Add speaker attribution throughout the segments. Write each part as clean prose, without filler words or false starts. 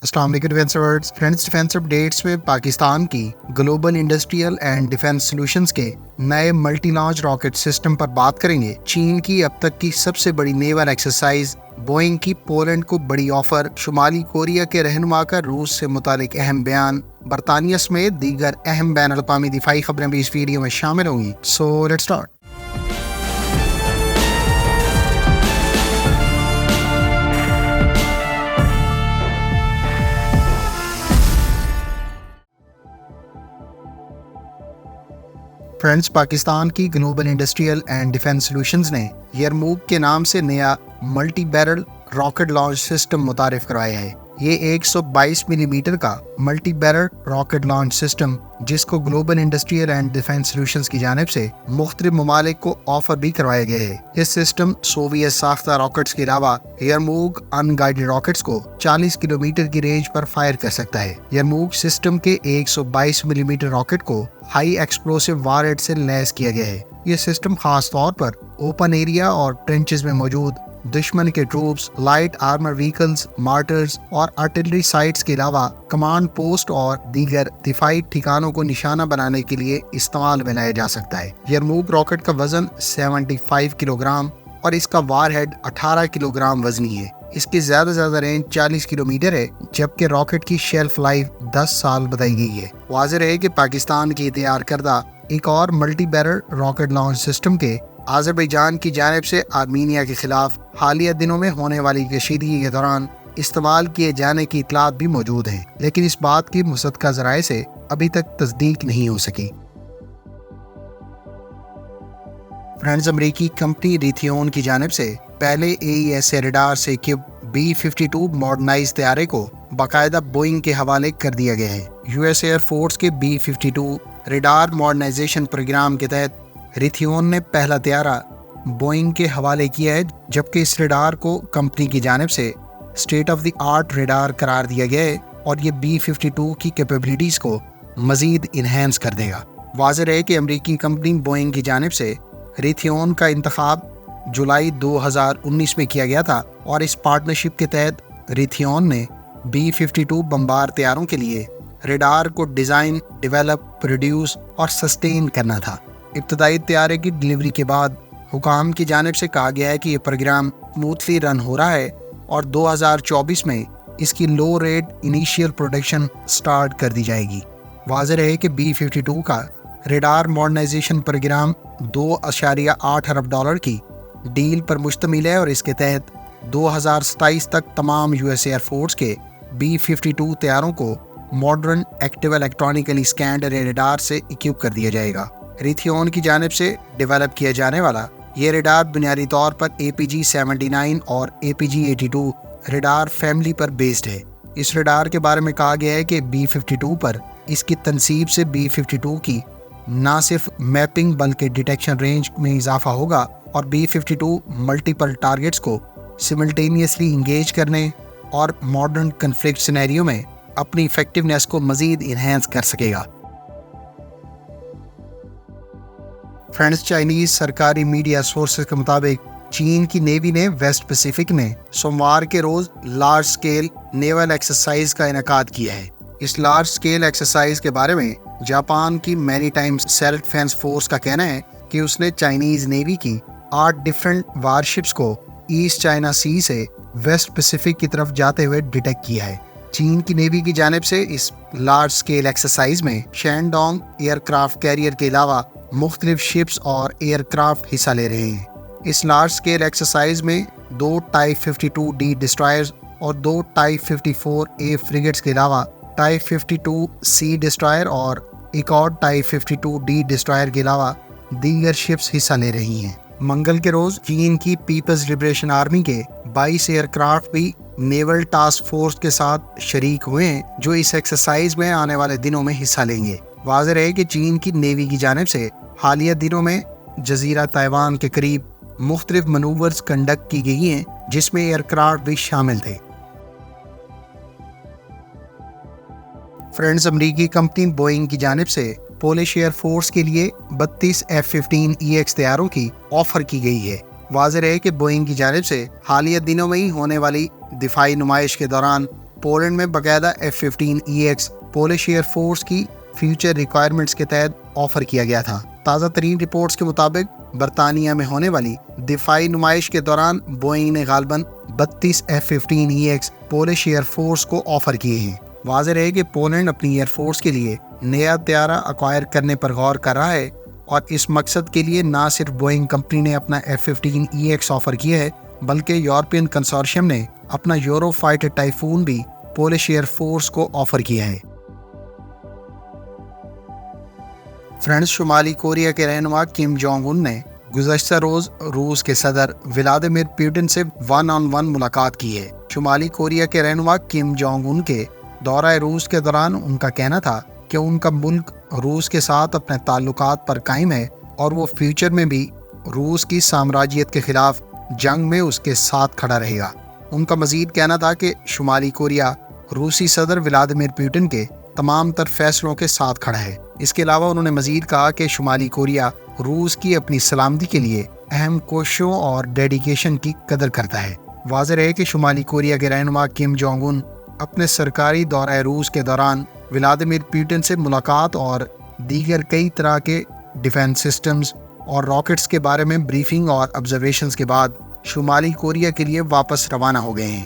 Speaker 1: السلام علیکم defence updates میں پاکستان کی global industrial and defence solutions کے نئے ملٹی لانچ راکٹ سسٹم پر بات کریں گے۔ چین کی اب تک کی سب سے بڑی نیول ایکسرسائز، بوئنگ کی پولینڈ کو بڑی آفر، شمالی کوریا کے رہنما کا روس سے متعلق اہم بیان، برطانیہ سمیت دیگر اہم بین الاقوامی دفاعی خبریں بھی اس ویڈیو میں شامل ہوں گی۔ So let's start. Friends, Pakistan کی global industrial and defence solutions نے یرموک کے نام سے نیا multi barrel rocket launch system متعارف کروایا ہے۔ یہ 122 ملی میٹر کا multi barrel rocket launch system, جس کو global industrial and defence solutions کی جانب سے مختلف ممالک کو آفر بھی کروایا گیا ہے۔ یہ سسٹم سوویت ساختہ راکٹس کے علاوہ یرموک ان گائیڈڈ راکٹس کو 40 کلومیٹر کی رینج پر فائر کر سکتا ہے۔ یرموک سسٹم کے 122 ملی میٹر راکٹ کو ہائی ایکسپلوسیو وار ہیڈ سے لیس کیا گیا ہے۔ یہ سسٹم خاص طور پر اوپن ایریا اور ٹرنچز میں موجود دشمن کے troops, light armour vehicles, martyrs اور آرٹلری سائٹس کے علاوہ کمانڈ پوسٹ اور دیگر دفاعی ٹھکانوں کو نشانہ بنانے کے لیے استعمال میں لایا جا سکتا ہے۔ یرموک راکٹ کا وزن 75 کلو گرام اور اس کا وار ہیڈ 18 کلو گرام وزنی ہے۔ اس کی زیادہ رینج 40 کلومیٹر ہے، جبکہ راکٹ کی شیلف لائف 10 سال بتائی گئی ہے۔ واضح ہے کہ پاکستان کی تیار کردہ ایک اور multi barrel rocket launch system کے آذربائیجان کی جانب سے آرمینیا کے خلاف حالیہ دنوں میں ہونے والی کشیدگی کے دوران استعمال کیے جانے کی اطلاعات بھی موجود ہیں، لیکن اس بات کی مصدقہ ذرائع سے ابھی تک تصدیق نہیں ہو سکی۔ فرینڈز، امریکی کمپنی ریتھیون کی جانب سے پہلے AESA ریڈار سے B-52 ماڈرنائز طیارے کو باقاعدہ بوئنگ کے حوالے کر دیا گیا ہے۔ US ایئر فورس کے B-52 ریڈار ماڈرنائزیشن پروگرام کے تحت ریتھیون نے پہلا طیارہ بوئنگ کے حوالے کیا ہے، جبکہ اس ریڈار کو کمپنی کی جانب سے state of the art radar قرار دیا گیا ہے اور یہ B-52 کی کیپیبلٹیز کو مزید انہینس کر دے گا۔ واضح ہے کہ امریکی کمپنی بوئنگ کی جانب سے ریتھیون کا انتخاب جولائی 2019 میں کیا گیا تھا اور اس پارٹنرشپ کے تحت ریتھیون نے B-52 بمبار طیاروں کے لیے ریڈار کو ڈیزائن، ڈیولپ، پروڈیوس اور سسٹین کرنا تھا۔ ابتدائی طیارے کی ڈلیوری کے بعد حکام کی جانب سے کہا گیا ہے کہ یہ پروگرام اسموتھلی رن ہو رہا ہے اور 2024 میں اس کی لو ریٹ انیشیل پروڈکشن سٹارٹ کر دی جائے گی۔ واضح ہے کہ B-52 کا ریڈار ماڈرنائزیشن پروگرام $2.8 ارب کی ڈیل پر مشتمل ہے اور اس کے تحت 2027 تک تمام US ایئر فورس کے B-52 طیاروں کو ماڈرن ایکٹیو الیکٹرانکلی اسکینڈ ریڈار سے اکوپ کر دیا جائے گا۔ ریتھیون کی جانب سے ڈیولپ کیا جانے والا یہ ریڈار بنیادی طور پر APG-79 اور APG-82 ریڈار فیملی پر بیسڈ ہے۔ اس ریڈار کے بارے میں کہا گیا ہے کہ B-52 پر اس کی تنصیب سے B-52 کی نہ صرف میپنگ بلکہ ڈیٹیکشن رینج میں اضافہ ہوگا اور B-52 ملٹیپل ٹارگٹس کو سملٹینیسلی انگیج کرنے اور ماڈرن کنفلکٹ سینیریو میں اپنی ایفیکٹونیس کو مزید انہینس کر سکے گا۔ فرینڈز، چائنیز سرکاری میڈیا سورسز کے مطابق چین کی نیوی نے ویسٹ پیسیفک میں سوموار کے روز لارج سکیل نیول ایکسرسائز کا انعقاد کیا ہے۔ اس لارج سکیل ایکسرسائز کے بارے میں جاپان کی میری ٹائم سیلف ڈیفینس فورس کا کہنا ہے کہ اس نے چائنیز نیوی کی 8 ڈفرنٹ وارشپس کو ایسٹ چائنا سی سے ویسٹ پیسیفک کی طرف جاتے ہوئے ڈیٹیکٹ کیا ہے۔ چین کی نیوی کی جانب سے اس لارج سکیل ایکسرسائز میں شینڈونگ ایئر کرافٹ کیریئر کے علاوہ مختلف شپس اور ایئر کرافٹ حصہ لے رہے ہیں۔ اس لارج سکیل ایکسرسائز میں 2 ٹائپ 52D ڈسٹرائرز اور 2 ٹائپ 54A فریگیٹس کے علاوہ ٹائپ 52C ڈسٹرائر اور ایک اور ٹائپ 52D ڈسٹرائر کے علاوہ دیگر شپس حصہ لے رہی ہیں۔ منگل کے روز چین کی پیپلز لبریشن آرمی کے 22 ایئر کرافٹ بھی نیول ٹاسک فورس کے ساتھ شریک ہوئے ہیں، جو اس ایکسرسائز میں آنے والے دنوں میں حصہ لیں گے۔ واضح ہے کہ چین کی نیوی کی جانب سے حالیہ دنوں میں جزیرہ تائیوان کے قریب مختلف منورز کنڈکٹ کی گئی ہیں، جس میں ایئر کرافٹ بھی شامل تھے۔ فرینڈز، امریکی کمپنی بوئنگ کی جانب سے پولش ایئر فورس کے لیے 32 F-15EX طیاروں کی آفر کی گئی ہے۔ واضح ہے کہ بوئنگ کی جانب سے حالیہ دنوں میں ہی ہونے والی دفاعی نمائش کے دوران پولینڈ میں باقاعدہ F-15EX پولش ایئر فورس کی فیوچر ریکوائرمنٹس کے تحت آفر کیا گیا تھا۔ تازہ ترین رپورٹس کے مطابق برطانیہ میں ہونے والی دفاعی نمائش کے دوران بوئنگ نے غالباً 32 F-15EX پولش ایئر فورس کو آفر کیے ہیں۔ واضح رہے کہ پولینڈ اپنی ایئر فورس کے لیے نیا طیارہ ایکوائر کرنے پر غور کر رہا ہے، اور اس مقصد کے لیے نہ صرف بوئنگ کمپنی نے اپنا F-15EX آفر کیا ہے، بلکہ یورپین کنسورشیم نے اپنا یورو فائٹر ٹائفون بھی پولش ایئر فورس کو آفر کیا ہے۔ فرینڈز، شمالی کوریا کے رہنما کم جونگ ان نے گزشتہ روز روس کے صدر ولادیمیر پوٹن سے 1-on-1 ملاقات کی ہے۔ شمالی کوریا کے رہنما کم جونگ ان کے دورہ روس کے دوران ان کا کہنا تھا کہ ان کا ملک روس کے ساتھ اپنے تعلقات پر قائم ہے، اور وہ فیوچر میں بھی روس کی سامراجیت کے خلاف جنگ میں اس کے ساتھ کھڑا رہے گا۔ ان کا مزید کہنا تھا کہ شمالی کوریا روسی صدر ولادیمیر پوٹن کے تمام تر فیصلوں کے ساتھ کھڑا ہے۔ اس کے علاوہ انہوں نے مزید کہا کہ شمالی کوریا روس کی اپنی سلامتی کے لیے اہم کوششوں اور ڈیڈیکیشن کی قدر کرتا ہے۔ واضح رہے کہ شمالی کوریا کے رہنما کم جونگ ان اپنے سرکاری دورہ روس کے دوران ولادیمیر پوٹن سے ملاقات اور دیگر کئی طرح کے ڈیفنس سسٹمز اور راکٹس کے بارے میں بریفنگ اور آبزرویشنز کے بعد شمالی کوریا کے لیے واپس روانہ ہو گئے ہیں۔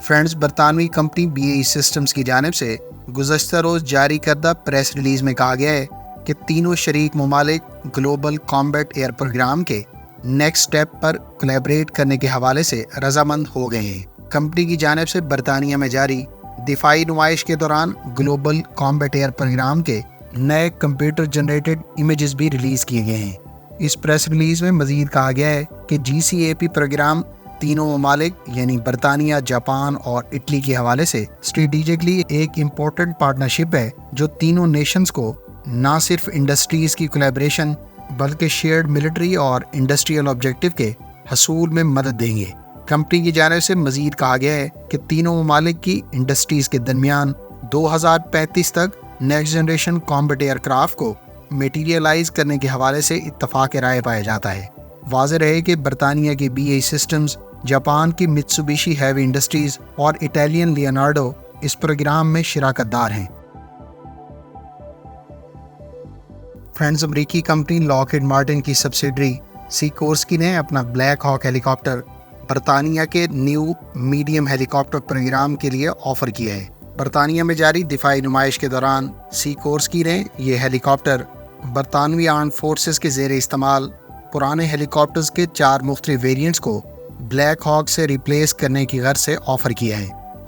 Speaker 1: فرینڈز، برطانوی کمپنی BAE سسٹمز کی جانب سے گزشتہ روز جاری کردہ پریس ریلیز میں کہا گیا ہے کہ تینوں شریک ممالک گلوبل کامبیٹ ایئر پروگرام کے نیکسٹ سٹیپ پر کولیبریٹ کرنے کے حوالے سے رضامند ہو گئے ہیں۔ کمپنی کی جانب سے برطانیہ میں جاری دفاعی نمائش کے دوران گلوبل کامبیٹ ایئر پروگرام کے نئے کمپیوٹر جنریٹڈ امیجز بھی ریلیز کیے گئے ہیں۔ اس پریس ریلیز میں مزید کہا گیا ہے کہ GCAP پروگرام تینوں ممالک یعنی برطانیہ، جاپان اور اٹلی کے حوالے سے اسٹریٹجکلی ایک امپورٹنٹ پارٹنرشپ ہے، جو تینوں نیشنز کو نہ صرف انڈسٹریز کی کولیبریشن بلکہ شیئرڈ ملٹری اور انڈسٹریل آبجیکٹو کے حصول میں مدد دیں گے۔ کمپنی کی جانب سے مزید کہا گیا ہے کہ تینوں ممالک کی انڈسٹریز کے درمیان 2035 تک نیکسٹ جنریشن کامبیٹ ایئر کرافٹ کو میٹیریلائز کرنے کے حوالے سے اتفاق رائے پایا جاتا ہے۔ واضح رہے کہ برطانیہ کی BAE سسٹمز، جاپان کی متسوبیشی ہیوی انڈسٹریز اور اٹالین لیونارڈو اس پروگرام میں شراکت دار ہیں۔ فرینڈز، امریکی کمپنی لاکہیڈ مارٹن کی سبسیڈری سیکورسکی نے اپنا بلیک ہاک ہیلی کاپٹر برطانیہ کے نیو میڈیم ہیلی کاپٹر پروگرام کے لیے آفر کیا ہے۔ برطانیہ میں جاری دفاعی نمائش کے دوران سیکورسکی نے یہ ہیلی کاپٹر برطانوی آرمڈ فورسز کے زیر استعمال پرانے ہیلی کاپٹرز کے 4 مختلف ویریئنٹس کو بلیک ہاک سے ریپلیس کرنے کی غرض سے آفر کیا ہے۔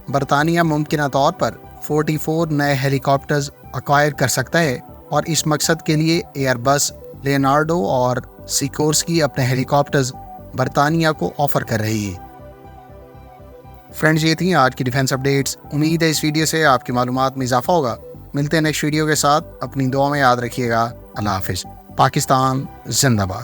Speaker 1: برطانیہ ممکنہ طور پر 44 نئے ہیلی کاپٹرز ایکوائر کر سکتا ہے، اور اس مقصد کے لیے ایئر بس، لیونارڈو اور سیکورسکی اپنے ہیلی کاپٹرز برطانیہ کو آفر کر رہے ہیں۔ فرینڈز، یہ تھیں آج کی ڈیفنس اپڈیٹس۔ امید ہے اس ویڈیو سے آپ کی معلومات میں اضافہ ہوگا۔ ملتے ہیں نیکسٹ ویڈیو کے ساتھ، اپنی دعا میں یاد رکھیے گا۔ اللہ حافظ۔ پاکستان زندہ باد۔